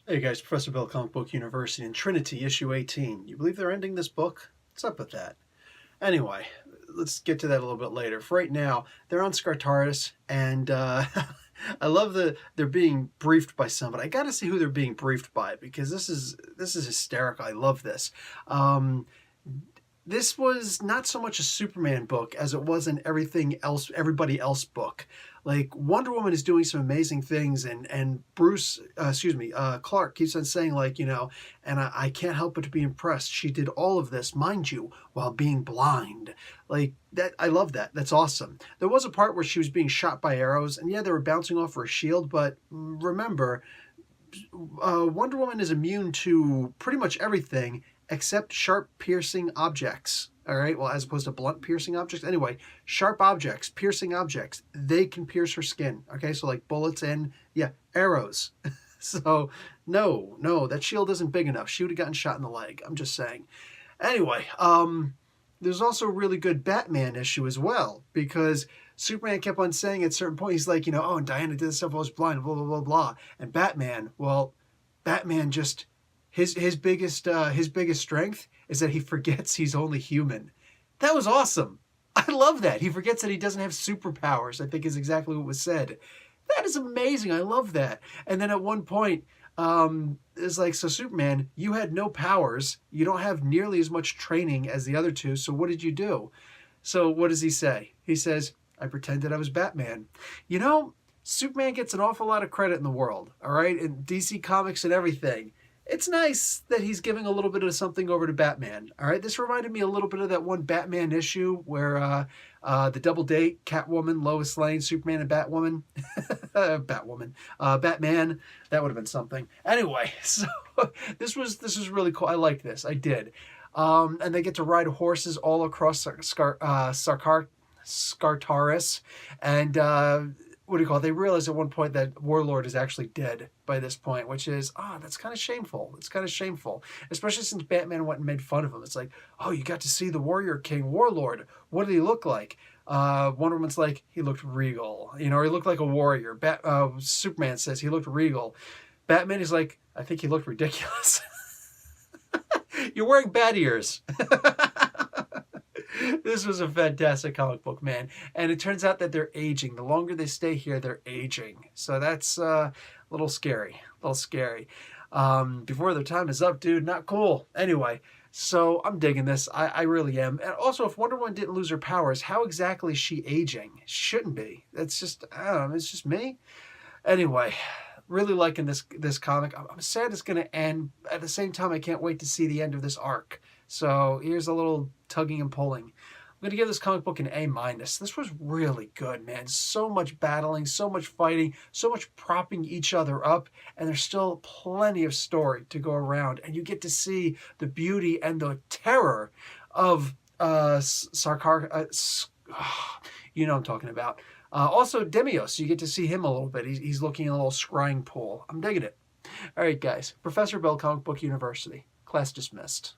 Hey guys, Professor Bill, Comic Book University and Trinity, issue 18. You believe they're ending this book? What's up with that? Anyway, let's get to that a little bit later. For right now, they're on Scartaris, and I love that they're being briefed by somebody. I got to see who they're being briefed by because this is hysterical. I love this. Um, this was not so much a Superman book as it was an everybody else book. Like Wonder Woman is doing some amazing things, and Bruce, Clark keeps on saying and I can't help but to be impressed. She did all of this, mind you, while being blind. Like that, I love that. That's awesome. There was a part where she was being shot by arrows, and yeah, they were bouncing off her shield, but remember, Wonder Woman is immune to pretty much everything except sharp piercing objects. All right, well, as opposed to blunt piercing objects. Anyway, sharp objects, piercing objects, they can pierce her skin. Okay, so like bullets and, yeah, arrows. So, no, that shield isn't big enough. She would have gotten shot in the leg. I'm just saying. Anyway, there's also a really good Batman issue as well, because Superman kept on saying at a certain point, he's like, oh, and Diana did this stuff, I was blind, blah, blah, blah, blah. And Batman just, his biggest strength is that he forgets he's only human. That was awesome. I love that. He forgets that he doesn't have superpowers, I think is exactly what was said. That is amazing. I love that. And then at one point, it's like, so Superman, you had no powers. You don't have nearly as much training as the other two. So what did you do? So what does he say? He says, I pretended I was Batman. Superman gets an awful lot of credit in the world, all right? In DC Comics and everything. It's nice that he's giving a little bit of something over to Batman. All right, this reminded me a little bit of that one Batman issue where the double date, Catwoman, Lois Lane, Superman, and Batwoman, Batman. That would have been something. Anyway, so this was really cool. I liked this. I did. And they get to ride horses all across Scartaris, and what do you call it? They realize at one point that Warlord is actually dead by this point, which is, that's kind of shameful. It's kind of shameful, especially since Batman went and made fun of him. It's like, oh, you got to see the Warrior King, Warlord. What did he look like? Wonder Woman's like, he looked regal, or he looked like a warrior. Superman says he looked regal. Batman is like, I think he looked ridiculous. You're wearing bat ears. This was a fantastic comic book, man. And it turns out that they're aging. The longer they stay here, they're aging. So that's a little scary. A little scary. Before their time is up, dude. Not cool. Anyway, so I'm digging this. I really am. And also, if Wonder Woman didn't lose her powers, how exactly is she aging? She shouldn't be. That's just, I don't know. It's just me. Anyway, really liking this comic. I'm sad it's going to end. At the same time, I can't wait to see the end of this arc. So here's a little tugging and pulling. I'm going to give this comic book an A-. This was really good, man. So much battling, so much fighting, so much propping each other up, and there's still plenty of story to go around. And you get to see the beauty and the terror of you know what I'm talking about. Also, Demios, you get to see him a little bit. He's looking in a little scrying pool. I'm digging it. All right, guys. Professor Bell, Comic Book University. Class dismissed.